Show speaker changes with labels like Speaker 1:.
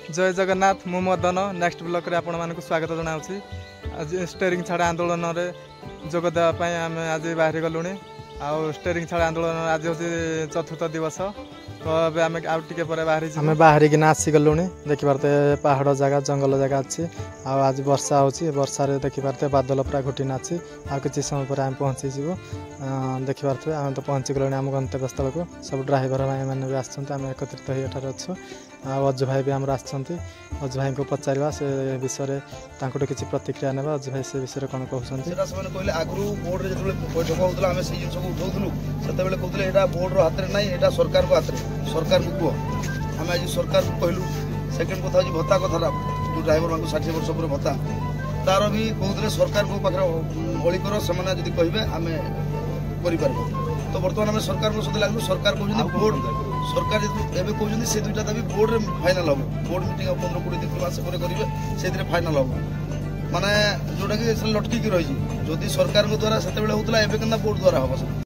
Speaker 1: जय जगन्नाथ मु Madan next block रे आपण मानक स्वागत जनाऊँ। आज स्टेरिंग छाड़ आंदोलन रे जोग देवाई आम आज बाहरी गलुणी। आउ स्टेरिंग छाड़ आंदोलन आज हूँ चतुर्थ दिवस। तो अब आम आउटे बाहरी आम बाहरी किना आसीगलुणी। देखिपारे पहाड़ जगह जंगल जगह अच्छी। आज वर्षा होर्षा देखिपारे बादल पूरा घुटिना अच्छी। आ कि समय पर आम पहुँचीजु देखिपारे आम तो पहुँची गलुणी आम गंतव्य स्थल को। सब ड्राइवर भाई मैंने भी आम एकत्रित हो अच्छु। अजु भाई भी आमर आजु भाई को पचारा से विषय किसी प्रतिक्रिया ना। अजु भाई से विषय कौन कहते
Speaker 2: कहले आगु बोर्ड रे जो बैठक होता आम से जिन सब उठाऊलु से कहते यहाँ बोर्ड हाथ में ना यहाँ सरकार को हाथ में सरकार को कह आम आज सरकार को कहलु। सेकेंड कथा हूँ भत्ता कथा जो ड्राइवर मान 60 वर्ष पर भत्ता तार भी कहते सरकार को पाखे बड़ी कर से कहे आम कर। तो बर्तमान आम सरकार को सद लगलु। सरकार कहते बोर्ड सरकार एवं कहते से दुईटा दाबी बोर्ड रे फाइनाल हम बोर्ड मीटिंग 15-20 दिन मास पर करेंगे से फाइनाल हम माने जोटा कि लटकी रही। जदि सरकार द्वारा से होता बोर्ड द्वारा हम।